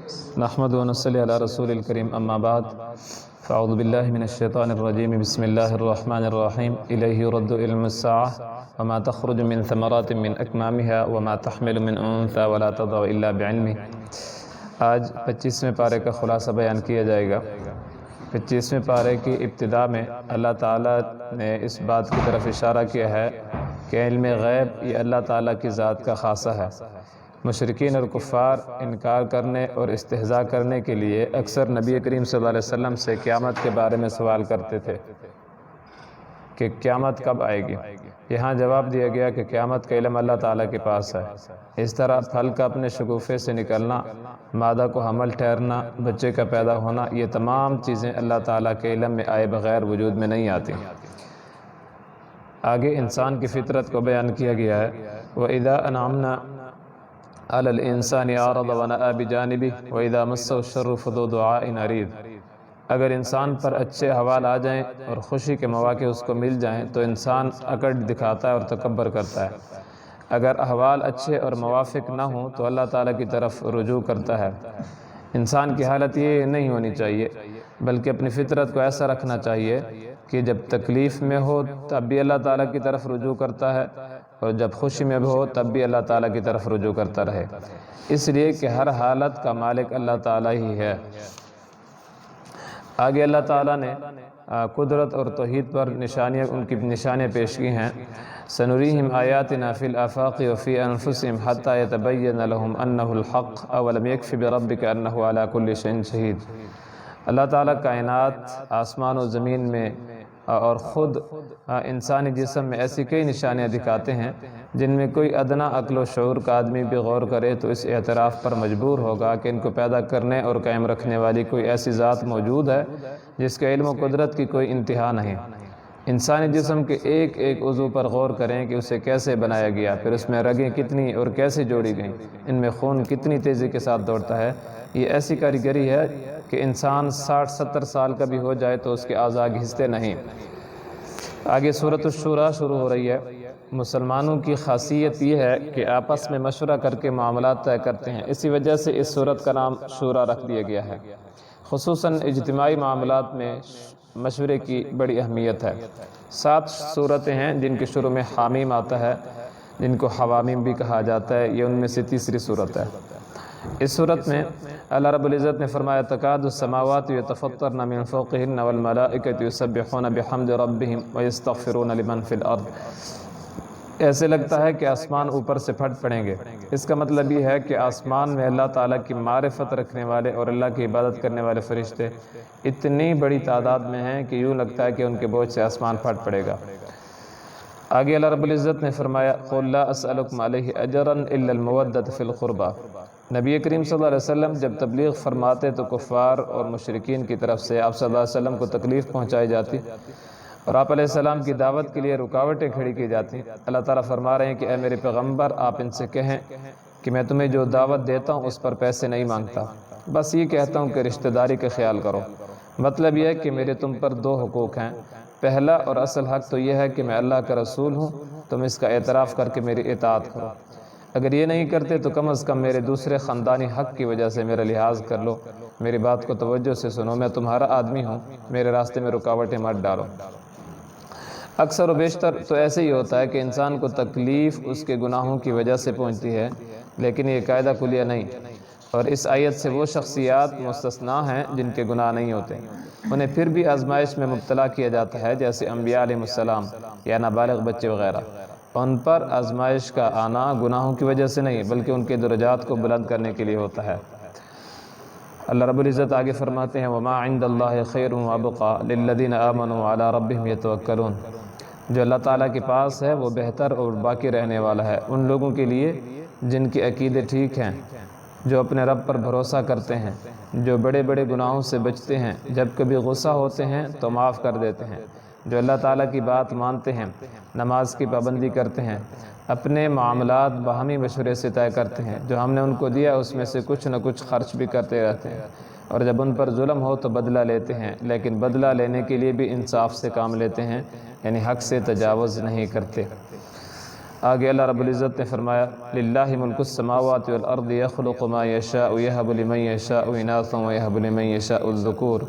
نحمد و نصلی علی رسول الکریم اما بعد فاعوذ باللہ من الشیطان الرجیم بسم اللہ الرحمن الرحیم الیہ یرد علم الساعة وما تخرج من ثمرات من اکمامها وما تحمل من انثى ولا تضع الا بعلمه۔ آج 25ویں پارے کا خلاصہ بیان کیا جائے گا۔ 25ویں پارے کی ابتدا میں اللہ تعالیٰ نے اس بات کی طرف اشارہ کیا ہے کہ علم غیب یہ اللہ تعالیٰ کی ذات کا خاصہ ہے۔ مشرکین اور کفار انکار کرنے اور استہزاء کرنے کے لیے اکثر نبی کریم صلی اللہ علیہ وسلم سے قیامت کے بارے میں سوال کرتے تھے کہ قیامت کب آئے گی۔ یہاں جواب دیا گیا کہ قیامت کا علم اللہ تعالیٰ کے پاس ہے۔ اس طرح پھل کا اپنے شگوفے سے نکلنا، مادہ کو حمل ٹھہرنا، بچے کا پیدا ہونا، یہ تمام چیزیں اللہ تعالیٰ کے علم میں آئے بغیر وجود میں نہیں آتی۔ آگے انسان کی فطرت کو بیان کیا گیا ہے۔ وَإِذَا أَنْعَمْنَا عَلَى الْإِنسَانِ أَعْرَضَ وَنَأَىٰ بِجَانِبِهِ وَإِذَا مَسَّهُ الشَّرُّ فَذُو دُعَاءٍ عَرِيضٍ۔ اگر انسان پر اچھے احوال آ جائیں اور خوشی کے مواقع اس کو مل جائیں تو انسان اکڑ دکھاتا ہے اور تکبر کرتا ہے۔ اگر احوال اچھے اور موافق نہ ہوں تو اللہ تعالیٰ کی طرف رجوع کرتا ہے۔ انسان کی حالت یہ نہیں ہونی چاہیے، بلکہ اپنی فطرت کو ایسا رکھنا چاہیے کہ جب تکلیف میں ہو تب بھی اللہ تعالیٰ کی طرف رجوع کرتا ہے، اور جب خوشی میں ہو تب بھی اللہ تعالیٰ کی طرف رجوع کرتا رہے، اس لیے کہ ہر حالت کا مالک اللہ تعالیٰ ہی ہے۔ آگے اللہ تعالیٰ نے قدرت اور توحید پر ان کی نشانیاں پیش کی ہیں۔ سنریہم آیاتنا فی الآفاق وفی انفسہم حتی یتبین لہم انہ الحق اولم یکف بربک انہ علی کل شیء شہید۔ اللہ تعالیٰ کائنات، آسمان و زمین میں اور خود انسانی جسم میں ایسی کئی نشانیاں دکھاتے ہیں جن میں کوئی ادنا عقل و شعور کا آدمی بھی غور کرے تو اس اعتراف پر مجبور ہوگا کہ ان کو پیدا کرنے اور قائم رکھنے والی کوئی ایسی ذات موجود ہے جس کے علم و قدرت کی کوئی انتہا نہیں۔ انسانی جسم کے ایک ایک عضو پر غور کریں کہ اسے کیسے بنایا گیا، پھر اس میں رگیں کتنی اور کیسے جوڑی گئیں، ان میں خون کتنی تیزی کے ساتھ دوڑتا ہے۔ یہ ایسی کاریگری ہے کہ انسان 60-70 سال کا بھی ہو جائے تو اس کے اعضاء گھستے نہیں۔ آگے سورۃ الشورى شروع ہو رہی ہے۔ مسلمانوں کی خاصیت یہ ہے کہ آپس میں مشورہ کر کے معاملات طے کرتے ہیں، اسی وجہ سے اس سورت کا نام شورا رکھ دیا گیا ہے۔ خصوصاً اجتماعی معاملات میں مشورے کی بڑی اہمیت ہے۔ 7 سورتیں ہیں جن کے شروع میں حامیم آتا ہے، جن کو حوامیم بھی کہا جاتا ہے، یہ ان میں سے تیسری سورت ہے۔ اس صورت میں اللہ رب العزت نے فرمایا تکاد السماوات یتفطرن من فوقہن والملائکۃ یسبحون بحمد ربہم ویستغفرون لمن فی الارض۔ ایسے لگتا ہے کہ آسمان اوپر سے پھٹ پڑیں گے۔ اس کا مطلب یہ ہے کہ آسمان میں اللہ تعالیٰ کی معرفت رکھنے والے اور اللہ کی عبادت کرنے والے فرشتے اتنی بڑی تعداد میں ہیں کہ یوں لگتا ہے کہ ان کے بوجھ سے آسمان پھٹ پڑے گا۔ آگے اللہ رب العزت نے فرمایا قُلْ لَا أَسْأَلُكُمْ عَلَيْهِ أَجْرًا إِلَّا الْمَوَدَّةَ فِي الْقُرْبَى۔ نبی کریم صلی اللہ علیہ وسلم جب تبلیغ فرماتے تو کفار اور مشرکین کی طرف سے آپ صلی اللہ علیہ وسلم کو تکلیف پہنچائی جاتی اور آپ علیہ السلام کی دعوت کے لیے رکاوٹیں کھڑی کی جاتی۔ اللہ تعالیٰ فرما رہے ہیں کہ اے میرے پیغمبر، آپ ان سے کہیں کہ میں تمہیں جو دعوت دیتا ہوں اس پر پیسے نہیں مانگتا، بس یہ کہتا ہوں کہ رشتہ داری کا خیال کرو۔ مطلب یہ ہے کہ میرے تم پر 2 حقوق ہیں۔ پہلا اور اصل حق تو یہ ہے کہ میں اللہ کا رسول ہوں، تم اس کا اعتراف کر کے میری اطاعت کرو۔ اگر یہ نہیں کرتے تو کم از کم میرے دوسرے خاندانی حق کی وجہ سے میرا لحاظ کر لو، میری بات کو توجہ سے سنو، میں تمہارا آدمی ہوں، میرے راستے میں رکاوٹیں مت ڈالو۔ اکثر و بیشتر تو ایسے ہی ہوتا ہے کہ انسان کو تکلیف اس کے گناہوں کی وجہ سے پہنچتی ہے، لیکن یہ قاعدہ کلیہ نہیں، اور اس آیت سے وہ شخصیات مستثنیٰ ہیں جن کے گناہ نہیں ہوتے، انہیں پھر بھی آزمائش میں مبتلا کیا جاتا ہے، جیسے انبیاء علیہ السلام یا نابالغ بچے وغیرہ۔ ان پر آزمائش کا آنا گناہوں کی وجہ سے نہیں بلکہ ان کے درجات کو بلند کرنے کے لیے ہوتا ہے۔ اللہ رب العزت آگے فرماتے ہیں وَمَا عِندَ اللَّهِ خَيْرٌ وَأَبْقَىٰ لِلَّذِينَ آمَنُوا وَعَلَىٰ رَبِّهِمْ يَتَوَكَّلُونَ۔ جو اللہ تعالیٰ کے پاس ہے وہ بہتر اور باقی رہنے والا ہے ان لوگوں کے لیے جن کے عقیدے ٹھیک ہیں، جو اپنے رب پر بھروسہ کرتے ہیں، جو بڑے بڑے گناہوں سے بچتے ہیں، جب کبھی غصہ ہوتے ہیں تو معاف کر دیتے ہیں، جو اللہ تعالیٰ کی بات مانتے ہیں، نماز کی پابندی کرتے ہیں، اپنے معاملات باہمی مشورے سے طے کرتے ہیں، جو ہم نے ان کو دیا اس میں سے کچھ نہ کچھ خرچ بھی کرتے رہتے ہیں، اور جب ان پر ظلم ہو تو بدلہ لیتے ہیں، لیکن بدلہ لینے کے لیے بھی انصاف سے کام لیتے ہیں، یعنی حق سے تجاوز نہیں کرتے۔ آگے اللہ رب العزت نے فرمایا للہ ملک السماوات والارض یخلق ما یشاء یہب لمن یشاء اناثا ویہب لمن یشاء الذکور۔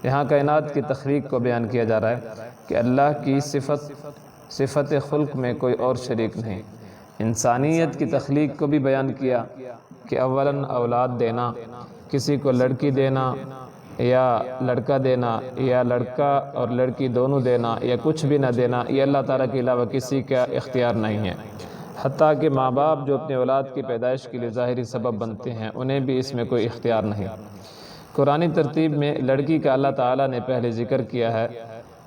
یہاں کائنات کی تخلیق کو بیان کیا جا رہا ہے کہ اللہ کی صفت خلق میں کوئی اور شریک نہیں۔ انسانیت کی تخلیق کو بھی بیان کیا کہ اولاً اولاد دینا، کسی کو لڑکی دینا یا لڑکا دینا یا لڑکا اور لڑکی دونوں دینا یا کچھ بھی نہ دینا، یہ اللہ تعالیٰ کے علاوہ کسی کا اختیار نہیں ہے۔ حتیٰ کہ ماں باپ جو اپنے اولاد کی پیدائش کے لیے ظاہری سبب بنتے ہیں انہیں بھی اس میں کوئی اختیار نہیں۔ قرآنی ترتیب میں لڑکی کا اللہ تعالیٰ نے پہلے ذکر کیا ہے۔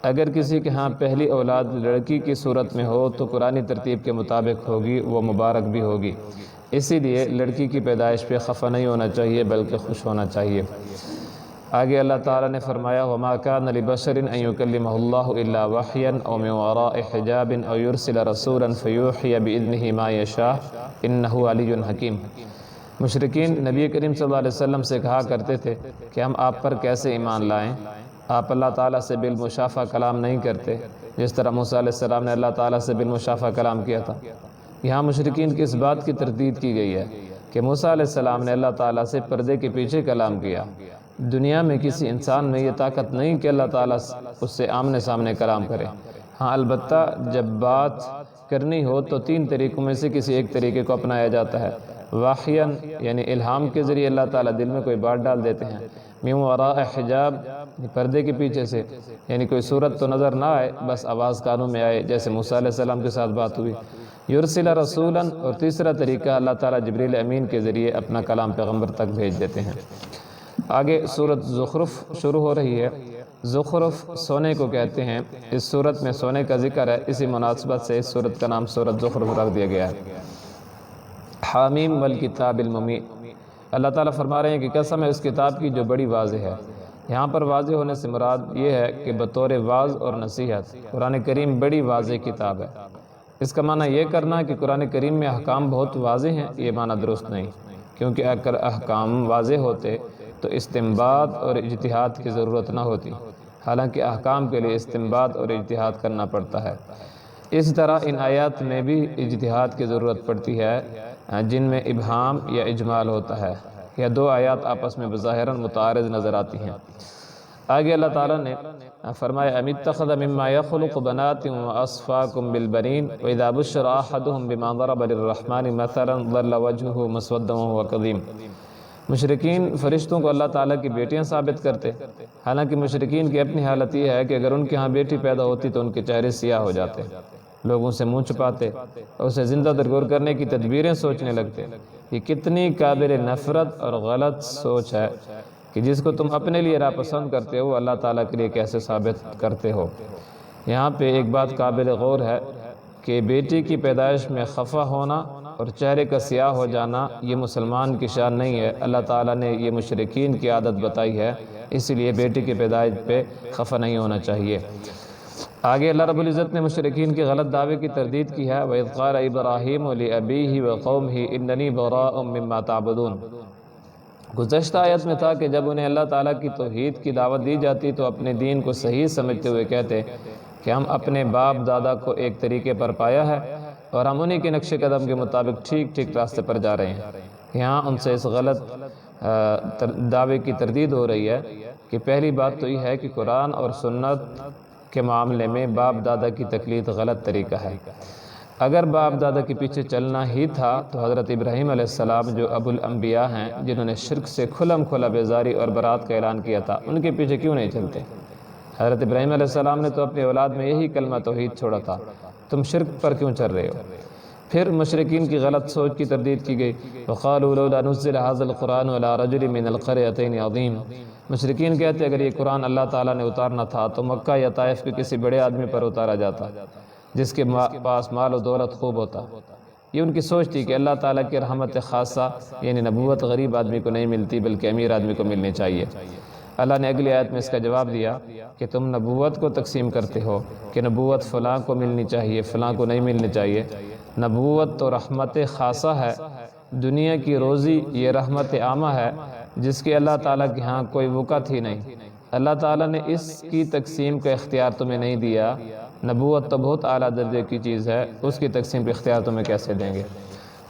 اگر کسی کے ہاں پہلی اولاد لڑکی کی صورت میں ہو تو قرآنی ترتیب کے مطابق ہوگی، وہ مبارک بھی ہوگی۔ اسی لیے لڑکی کی پیدائش پہ خفا نہیں ہونا چاہیے بلکہ خوش ہونا چاہیے۔ آگے اللہ تعالیٰ نے فرمایا وَمَا كَانَ لِبَشَرٍ أَن يُكَلِّمَهُ اللَّهُ إِلَّا وَحْيًا أَوْ مِن وَرَاءِ حِجَابٍ أَوْ يُرْسِلَ رَسُولًا فَيُوحِيَ بِإِذْنِهِ مَا يَشَاءُ إِنَّهُ عَلِيٌّ حَكِيمٌ۔ مشرکین نبی کریم صلی اللہ علیہ وسلم سے کہا کرتے تھے کہ ہم آپ پر کیسے ایمان لائیں، آپ اللہ تعالیٰ سے بالمشافہ کلام نہیں کرتے جس طرح موسیٰ علیہ السلام نے اللہ تعالیٰ سے بالمشافہ کلام کیا تھا۔ یہاں مشرکین کی اس بات کی تردید کی گئی ہے کہ موسیٰ علیہ السلام نے اللہ تعالیٰ سے پردے کے پیچھے کلام کیا۔ دنیا میں کسی انسان میں یہ طاقت نہیں کہ اللہ تعالیٰ اس سے آمنے سامنے کلام کرے۔ ہاں البتہ جب بات کرنی ہو تو تین طریقوں میں سے کسی ایک طریقے کو اپنایا جاتا ہے۔ واحیاً یعنی الہام کے ذریعے اللہ تعالیٰ دل میں کوئی بات ڈال دیتے ہیں۔ من وراء حجاب پردے کے پیچھے سے، یعنی کوئی صورت تو نظر نہ آئے بس آواز کانوں میں آئے، جیسے موسیٰ علیہ السلام کے ساتھ بات ہوئی۔ یرسل رسولاً اور تیسرا طریقہ اللہ تعالیٰ جبریل امین کے ذریعے اپنا کلام پیغمبر تک بھیج دیتے ہیں۔ آگے سورۃ زخرف شروع ہو رہی ہے۔ زخرف سونے کو کہتے ہیں۔ اس سورت میں سونے کا ذکر ہے، اسی مناسبت سے اس سورت کا نام سورۃ زخرف رکھ دیا گیا ہے۔ حامیم والکتاب المبین، اللہ تعالیٰ فرما رہے ہیں کہ قسم ہے اس کتاب کی جو بڑی واضح ہے۔ یہاں پر واضح ہونے سے مراد یہ ہے کہ بطور واعظ اور نصیحت قرآن کریم بڑی واضح کتاب ہے۔ اس کا معنی یہ کرنا کہ قرآن کریم میں احکام بہت واضح ہیں، یہ معنی درست نہیں، کیونکہ اگر احکام واضح ہوتے تو استنباط اور اجتہاد کی ضرورت نہ ہوتی، حالانکہ احکام کے لیے استنباط اور اجتہاد کرنا پڑتا ہے۔ اس طرح ان آیات میں بھی اجتہاد کی ضرورت پڑتی ہے جن میں ابہام یا اجمال ہوتا ہے، یا دو آیات آپس میں بظاہراً متعارض نظر آتی ہیں۔ آگے اللہ تعالیٰ نے فرمایا ام اتخذ مما يخلق بنات واصفاكم بالبنين واذا بشر احدهم بما ضرب للرحمن مثلا ظل وجهه مسودا وهو كظيم۔ مشرکین فرشتوں کو اللہ تعالیٰ کی بیٹیاں ثابت کرتے، حالانکہ مشرکین کی اپنی حالت یہ ہے کہ اگر ان کے ہاں بیٹی پیدا ہوتی تو ان کے چہرے سیاہ ہو جاتے، لوگوں سے منہ چھپاتے اور اسے زندہ درگور کرنے کی تدبیریں سوچنے لگتے۔ یہ کتنی قابل نفرت اور غلط سوچ ہے کہ جس کو تم اپنے لیے ناپسند کرتے ہو اللہ تعالیٰ کے لیے کیسے ثابت کرتے ہو۔ یہاں پہ ایک بات قابل غور ہے کہ بیٹی کی پیدائش میں خفا ہونا اور چہرے کا سیاہ ہو جانا یہ مسلمان کی شان نہیں ہے، اللہ تعالیٰ نے یہ مشرکین کی عادت بتائی ہے، اسی لیے بیٹی کی پیدائش پہ خفا نہیں ہونا چاہیے۔ آگے اللہ رب العزت نے مشرکین کے غلط دعوے کی تردید کی ہے وَإِذْ قَالَ إِبْرَاهِيمُ لِأَبِيهِ وَقَوْمِهِ إِنَّنِي بَرَاءٌ مِّمَّا تَعْبُدُونَ۔ گزشتہ آیت میں تھا کہ جب انہیں اللہ تعالیٰ کی توحید کی دعوت دی جاتی تو اپنے دین کو صحیح سمجھتے ہوئے کہتے کہ ہم اپنے باپ دادا کو ایک طریقے پر پایا ہے اور ہم انہی کے نقش قدم کے مطابق ٹھیک ٹھیک راستے پر جا رہے ہیں۔ یہاں ان سے اس غلط دعوے کی تردید ہو رہی ہے کہ پہلی بات تو یہ ہے کہ قرآن اور سنت کے معاملے میں باپ دادا کی تقلید غلط طریقہ ہے۔ اگر باپ دادا کے پیچھے چلنا ہی تھا تو حضرت ابراہیم علیہ السلام جو ابو الانبیاء ہیں، جنہوں نے شرک سے کھلم کھلا بیزاری اور برات کا اعلان کیا تھا، ان کے پیچھے کیوں نہیں چلتے؟ حضرت ابراہیم علیہ السلام نے تو اپنی اولاد میں یہی کلمہ توحید چھوڑا تھا، تم شرک پر کیوں چل رہے ہو؟ پھر مشرکین کی غلط سوچ کی تردید کی گئی وَقَالُوا لَوْلَا نُزِّلَ هَذَا الْقُرْآنُ عَلَىٰ رَجُلٍ مِّنَ الْقَرْيَتَيْنِ عَظِيمٍ۔ مشرکین کہتے اگر یہ قرآن اللہ تعالیٰ نے اتارنا تھا تو مکہ یا طائف کے کسی بڑے آدمی پر اتارا جاتا جس کے پاس مال و دولت خوب ہوتا۔ یہ ان کی سوچ تھی کہ اللہ تعالیٰ کی رحمت خاصہ یعنی نبوت غریب آدمی کو نہیں ملتی بلکہ امیر آدمی کو ملنی چاہیے۔ اللہ نے اگلی آیت میں اس کا جواب دیا کہ تم نبوت کو تقسیم کرتے ہو کہ نبوت فلاں کو ملنی چاہیے فلاں کو نہیں ملنی چاہیے۔ نبوت تو رحمت خاصہ ہے، دنیا کی روزی یہ رحمت عامہ ہے جس کی اللہ تعالیٰ کے ہاں کوئی وقت ہی نہیں۔ اللہ تعالیٰ نے اس کی تقسیم کا اختیار تمہیں نہیں دیا، نبوت تو بہت اعلیٰ درجے کی چیز ہے، اس کی تقسیم کا اختیار تمہیں کیسے دیں گے؟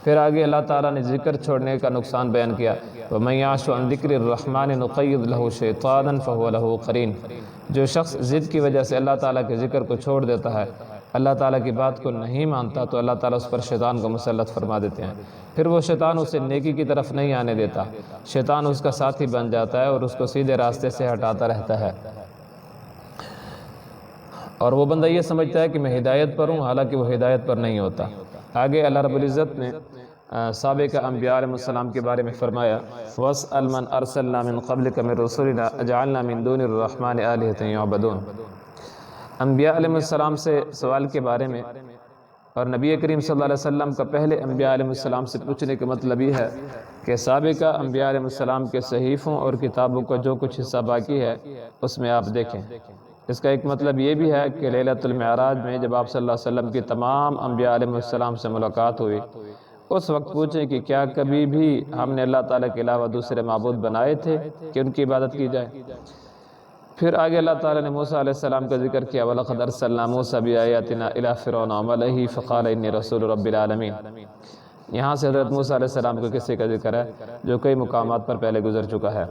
پھر آگے اللہ تعالیٰ نے ذکر چھوڑنے کا نقصان بیان کیا، وَمَن يَعْشُ عَن ذِكْرِ الرَّحْمَنِ نُقَيِّضْ لَهُ شَيْطَانًا فَهُوَ لَهُ قَرِينٌ، جو شخص ضد کی وجہ سے اللہ تعالیٰ کے ذکر کو چھوڑ دیتا ہے، اللہ تعالیٰ کی بات کو نہیں مانتا، تو اللہ تعالیٰ اس پر شیطان کو مسلط فرما دیتے ہیں، پھر وہ شیطان اسے نیکی کی طرف نہیں آنے دیتا، شیطان اس کا ساتھی بن جاتا ہے اور اس کو سیدھے راستے سے ہٹاتا رہتا ہے، اور وہ بندہ یہ سمجھتا ہے کہ میں ہدایت پر ہوں، حالانکہ وہ ہدایت پر نہیں ہوتا۔ آگے اللہ رب العزت نے سابق انبیاء علیہ السلام کے بارے میں فرمایا، وَاسْأَلْ مَنْ أَرْسَلْنَا مِنْ قَبْلِكَ مِنْ رُسُلِنَا أَجْعَلْنَا مِنْ دُونِ الرَّحْمَنِ آلِهَةً يُعْبَدُونَ۔ انبیاء علیہ السلام سے سوال کے بارے میں، اور نبی کریم صلی اللہ علیہ وسلم کا پہلے انبیاء علیہ السلام سے پوچھنے کا مطلب یہ ہے کہ سابقہ انبیاء علیہ السلام کے صحیفوں اور کتابوں کا جو کچھ حصہ باقی ہے اس میں آپ دیکھیں۔ اس کا ایک مطلب یہ بھی ہے کہ لیلۃ المعراج میں جب آپ صلی اللہ علیہ وسلم کی تمام انبیاء علیہ السلام سے ملاقات ہوئی، اس وقت پوچھیں کہ کیا کبھی بھی ہم نے اللہ تعالیٰ کے علاوہ دوسرے معبود بنائے تھے کہ ان کی عبادت کی جائے؟ پھر آگے اللہ تعالیٰ نے موسیٰ علیہ السلام کا ذکر کیا، وَلَقَدْ أَرْسَلْنَا مُوسَىٰ بِآيَاتِنَا إِلَىٰ فِرْعَوْنَ وَمَلَئِهِ فَقَالَ إِنِّي رَسُولُ رَبِّ الْعَالَمِينَ۔ یہاں سے حضرت موسیٰ علیہ السلام کے قصے کا ذکر ہے جو کئی مقامات پر پہلے گزر چکا ہے۔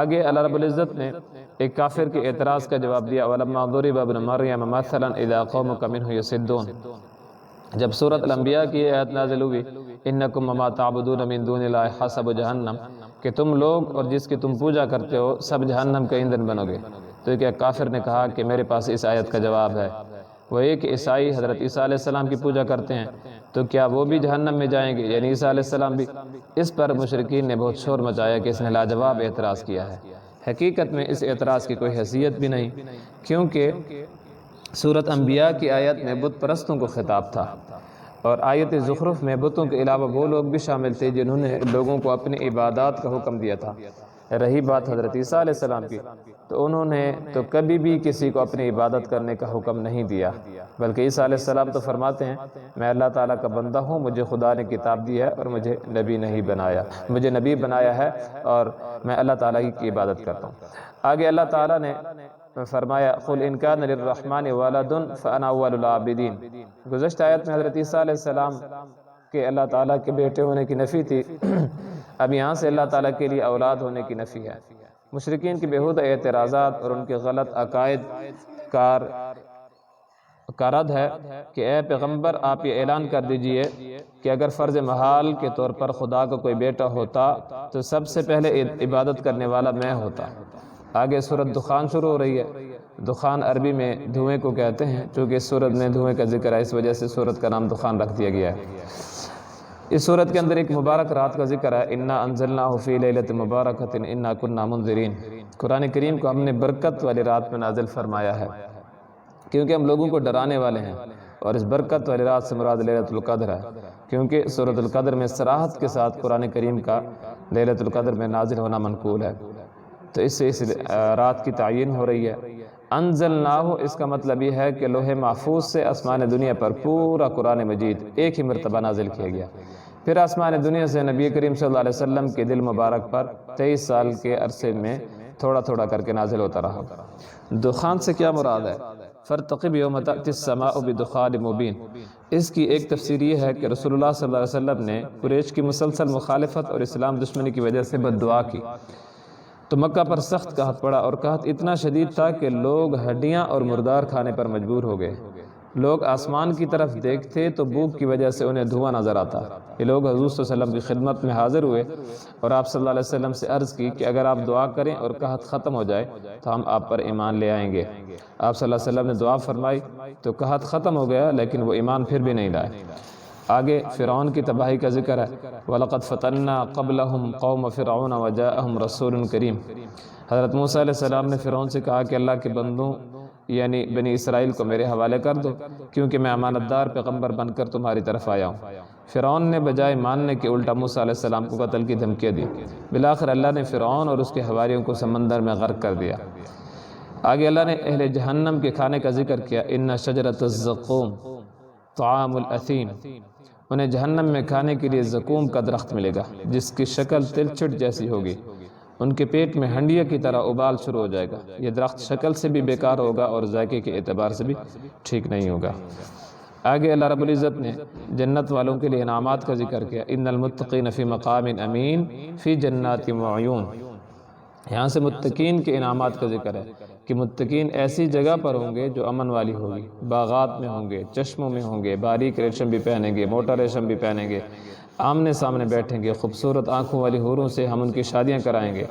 آگے اللہ رب العزت نے ایک کافر کے اعتراض کا جواب دیا، وَلَمَّا ضُرِبَ ابْنُ مَرْيَمَ مَثَلًا إِذَا قَوْمُكَ مِنْهُ يَصِدُّونَ۔ جب سورۃ الانبیاء کی آیت نازل ہوئی، اِنَّكُمْ وَمَا تَعْبُدُونَ مِن دُونِ اللَّهِ حَسَبُ جَهَنَّمَ، کہ تم لوگ اور جس کی تم پوجا کرتے ہو سب جہنم کا ایندھن بنو گے۔ تو ایک کافر نے کہا کہ میرے پاس اس آیت کا جواب ہے، وہ ایک عیسائی حضرت عیسیٰ علیہ السلام کی پوجا کرتے ہیں، تو کیا وہ بھی جہنم میں جائیں گے؟ یعنی عیسیٰ علیہ السلام بھی۔ اس پر مشرکین نے بہت شور مچایا کہ اس نے لاجواب اعتراض کیا ہے۔ حقیقت میں اس اعتراض کی کوئی حیثیت بھی نہیں، کیونکہ سورۃ انبیاء کی آیت میں بت پرستوں کو خطاب تھا، اور آیت زخرف میں بتوں کے علاوہ وہ لوگ بھی شامل تھے جنہوں نے لوگوں کو اپنی عبادات کا حکم دیا تھا۔ رہی بات حضرت عیسیٰ علیہ السلام کی، تو انہوں نے تو کبھی بھی کسی کو اپنی عبادت کرنے کا حکم نہیں دیا، بلکہ عیسیٰ علیہ السلام تو فرماتے ہیں، میں اللہ تعالیٰ کا بندہ ہوں، مجھے خدا نے کتاب دی ہے اور مجھے نبی نہیں بنایا، مجھے نبی بنایا ہے اور میں اللہ تعالیٰ کی عبادت کرتا ہوں۔ آگے اللہ تعالیٰ نے فرمایا، قُلْ إِنْ كَانَ لِلرَّحْمَنِ وَلَدٌ فَأَنَا أَوَّلُ الْعَابِدِينَ۔ گزشتہ آیت میں حضرت عیسیٰ علیہ السلام کے اللہ تعالیٰ کے بیٹے ہونے کی نفی تھی، اب یہاں سے اللہ تعالیٰ کے لیے اولاد ہونے کی نفی ہے۔ مشرکین کی بیہودہ اعتراضات اور ان کے غلط عقائد کا رد ہے کہ اے پیغمبر آپ یہ اعلان کر دیجئے کہ اگر فرض محال کے طور پر خدا کا کوئی بیٹا ہوتا تو سب سے پہلے عبادت کرنے والا میں ہوتا۔ آگے سورۃ دخان شروع ہو رہی ہے۔ دخان عربی میں دھوئیں کو کہتے ہیں، چونکہ اس سورت میں دھوئیں کا ذکر ہے، اس وجہ سے سورت کا نام دخان رکھ دیا گیا ہے۔ اس سورت کے اندر ایک مبارک رات کا ذکر ہے، اِنَّا أَنزَلْنَاهُ فِي لَيْلَةٍ مُبَارَكَةٍ إِنَّا كُنَّا مُنذِرِينَ۔ قرآن کریم کو ہم نے برکت والی رات میں نازل فرمایا ہے، کیونکہ ہم لوگوں کو ڈرانے والے ہیں، اور اس برکت والی رات سے مراد لیلۃ القدر ہے، کیونکہ سورۃ القدر میں صراحت کے ساتھ قرآن کریم کا لیلۃ القدر میں نازل ہونا منقول ہے، تو اس سے اس رات کی تعین ہو رہی ہے۔ انزلناہ، اس کا مطلب یہ ہے کہ لوح محفوظ سے آسمان دنیا پر پورا قرآن مجید ایک ہی مرتبہ نازل کیا گیا، پھر آسمان دنیا سے نبی کریم صلی اللہ علیہ وسلم کے دل مبارک پر 23 سال کے عرصے میں تھوڑا تھوڑا کر کے نازل ہوتا رہا۔ دخان سے کیا مراد ہے؟ فَارْتَقِبْ يَوْمَ تَأْتِي السَّمَاءُ بِدُخَانٍ مُبِينٍ۔ اس کی ایک تفسیر یہ ہے کہ رسول اللہ صلی اللہ علیہ وسلم نے قریش کی مسلسل مخالفت اور اسلام دشمنی کی وجہ سے بد دعا کی، تو مکہ پر سخت قحط پڑا، اور قحط اتنا شدید تھا کہ لوگ ہڈیاں اور مردار کھانے پر مجبور ہو گئے۔ لوگ آسمان کی طرف دیکھتے تو بھوک کی وجہ سے انہیں دھواں نظر آتا۔ یہ لوگ حضور صلی اللہ علیہ وسلم کی خدمت میں حاضر ہوئے اور آپ صلی اللہ علیہ وسلم سے عرض کی کہ اگر آپ دعا کریں اور قحط ختم ہو جائے تو ہم آپ پر ایمان لے آئیں گے۔ آپ صلی اللہ علیہ وسلم نے دعا فرمائی تو قحط ختم ہو گیا، لیکن وہ ایمان پھر بھی نہیں لائے۔ آگے فرعون کی تباہی کا ذکر ہے، وَلَقَدْ فَتَنَّا قَبْلَهُمْ قَوْمَ فِرْعَوْنَ وَجَاءَهُمْ رَسُولٌ كَرِيمٌ۔ حضرت موسیٰ علیہ السلام نے فرعون سے کہا کہ اللہ کے بندوں یعنی بنی اسرائیل کو میرے حوالے کر دو، کیونکہ میں امانت دار پیغمبر بن کر تمہاری طرف آیا ہوں۔ فرعون نے بجائے ماننے کے الٹا موسیٰ علیہ السلام کو قتل کی دھمکیاں دی۔ بالآخر اللہ نے فرعون اور اس کے حواریوں کو سمندر میں غرق کر دیا۔ آگے اللہ نے اہل جہنم کے کھانے کا ذکر کیا، اِنَّ شَجَرَةَ الزَّقُومِ طَعَامُ الْأَثِيمِ۔ انہیں جہنم میں کھانے کے لیے زقوم کا درخت ملے گا جس کی شکل تلچھٹ جیسی ہوگی، ان کے پیٹ میں ہنڈیا کی طرح ابال شروع ہو جائے گا۔ یہ درخت شکل سے بھی بیکار ہوگا اور ذائقے کے اعتبار سے بھی ٹھیک نہیں ہوگا۔ آگے اللہ رب العزت نے جنت والوں کے لیے انعامات کا ذکر کیا، ان المتقین فی مقام امین فی جنات وعیون۔ یہاں سے متقین کے انعامات کا ذکر ہے کہ متقین ایسی جگہ پر ہوں گے جو امن والی ہوگی، باغات میں ہوں گے، چشموں میں ہوں گے، باریک ریشم بھی پہنیں گے، موٹا ریشم بھی پہنیں گے، آمنے سامنے بیٹھیں گے، خوبصورت آنکھوں والی حوروں سے ہم ان کی شادیاں کرائیں گے۔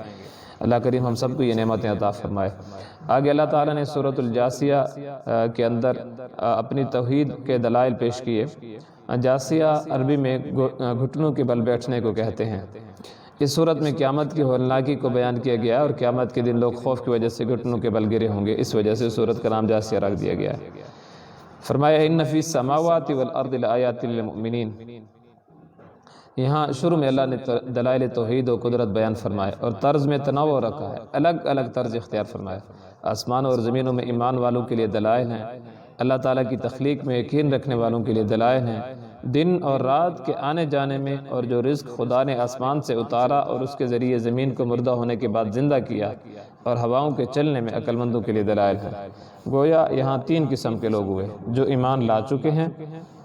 اللہ کریم ہم سب کو یہ نعمتیں عطا فرمائے۔ آگے اللہ تعالیٰ نے سورۃ الجاسیہ کے اندر اپنی توحید کے دلائل پیش کیے۔ جاسیہ عربی میں گھٹنوں کے بل بیٹھنے کو کہتے ہیں۔ اس صورت میں قیامت کی ہولناکی کو بیان کیا گیا اور قیامت کے دن لوگ خوف کی وجہ سے گھٹنوں کے بل گرے ہوں گے، اس وجہ سے صورت کا نام جاسیہ رکھ دیا گیا ہے۔ فرمایا ان فی السماوات والارض لآیات للمؤمنین۔ یہاں شروع میں اللہ نے دلائل توحید و قدرت بیان فرمائے اور طرز میں تنوع رکھا ہے، الگ الگ طرز اختیار فرمایا۔ آسمانوں اور زمینوں میں ایمان والوں کے لیے دلائل ہیں، اللہ تعالیٰ کی تخلیق میں یقین رکھنے والوں کے لیے دلائل ہیں، دن اور رات کے آنے جانے میں، اور جو رزق خدا نے آسمان سے اتارا اور اس کے ذریعے زمین کو مردہ ہونے کے بعد زندہ کیا، اور ہواؤں کے چلنے میں عقل مندوں کے لیے دلائل ہیں۔ گویا یہاں تین قسم کے لوگ ہوئے، جو ایمان لا چکے ہیں،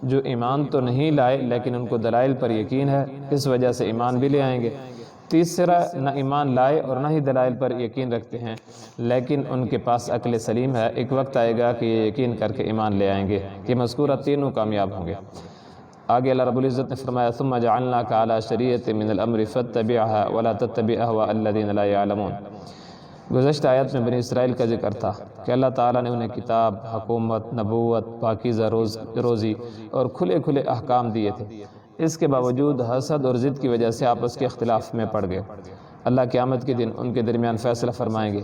جو ایمان تو نہیں لائے لیکن ان کو دلائل پر یقین ہے، اس وجہ سے ایمان بھی لے آئیں گے۔ تیسرا، نہ ایمان لائے اور نہ ہی دلائل پر یقین رکھتے ہیں لیکن ان کے پاس عقل سلیم ہے، ایک وقت آئے گا کہ یہ یقین کر کے ایمان لے آئیں گے۔ یہ مذکورہ تینوں کامیاب ہوں گے۔ آگے اللہ رب العزت نے فرمایا ثم جعلناک علی شریعۃ من الامر فاتبعها ولا تتبع اهواء الذین لا يعلمون۔ گزشتہ آیت میں بنی اسرائیل کا ذکر تھا کہ اللہ تعالیٰ نے انہیں کتاب، حکومت، نبوت، پاکیزہ روزی اور کھلے کھلے احکام دیے تھے، اس کے باوجود حسد اور ضد کی وجہ سے آپس کے اختلاف میں پڑ گئے۔ اللہ قیامت کے دن ان کے درمیان فیصلہ فرمائیں گے۔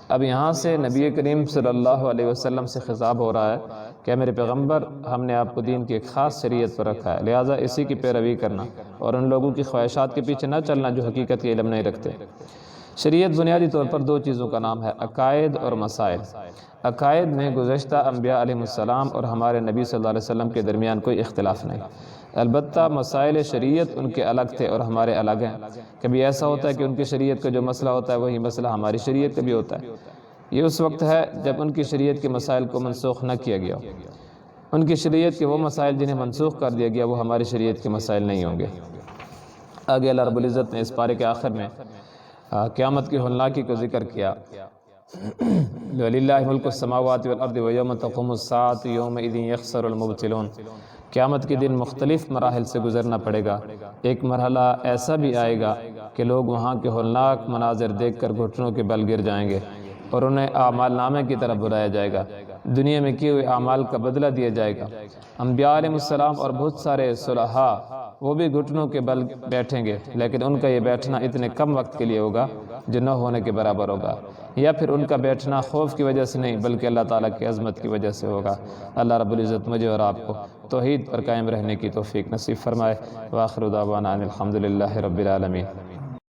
اب یہاں سے نبی کریم صلی اللہ علیہ وسلم سے خطاب ہو رہا ہے کہ میرے پیغمبر، ہم نے آپ کو دین کی ایک خاص شریعت پر رکھا ہے، لہٰذا اسی کی پیروی کرنا اور ان لوگوں کی خواہشات کے پیچھے نہ چلنا جو حقیقت کے علم نہیں رکھتے۔ شریعت بنیادی طور پر دو چیزوں کا نام ہے، عقائد اور مسائل۔ عقائد میں گزشتہ انبیاء علیہ السلام اور ہمارے نبی صلی اللہ علیہ وسلم کے درمیان کوئی اختلاف نہیں، البتہ مسائل شریعت ان کے الگ تھے اور ہمارے الگ ہیں۔ کبھی ایسا ہوتا ہے کہ ان کی شریعت کا جو مسئلہ ہوتا ہے وہی مسئلہ ہماری شریعت کا بھی ہوتا ہے۔ یہ اس وقت ہے جب ان کی شریعت کے مسائل کو منسوخ نہ کیا گیا۔ ان کی شریعت کے وہ مسائل جنہیں منسوخ کر دیا گیا وہ ہماری شریعت کے مسائل نہیں ہوں گے۔ آگے اللہ رب العزت نے اس پارے کے آخر میں قیامت کی ہولناکی کو ذکر کیا، وَلِلَّهِ مُلْكُ السَّمَاوَاتِ وَالْأَرْضِ وَيَوْمَ تَقُومُ السَّاعَةُ يَوْمَئِذٍ يَخْسَرُ الْمُبْطِلُونَ۔ قیامت کے دن مختلف مراحل سے گزرنا پڑے گا۔ ایک مرحلہ ایسا بھی آئے گا کہ لوگ وہاں کے ہولناک مناظر دیکھ کر گھٹنوں کے بل گر جائیں گے اور انہیں اعمال نامے کی طرف بلایا جائے گا، دنیا میں کیے ہوئے اعمال کا بدلہ دیا جائے گا۔ انبیاء علیہ السلام اور بہت سارے صلحاء وہ بھی گھٹنوں کے بل بیٹھیں گے، لیکن ان کا یہ بیٹھنا اتنے کم وقت کے لیے ہوگا جو نہ ہونے کے برابر ہوگا، یا پھر ان کا بیٹھنا خوف کی وجہ سے نہیں بلکہ اللہ تعالیٰ کی عظمت کی وجہ سے ہوگا۔ اللہ رب العزت مجھے اور آپ کو توحید پر قائم رہنے کی توفیق نصیب فرمائے۔ وآخر دعوانا ان الحمد للہ رب العالمین۔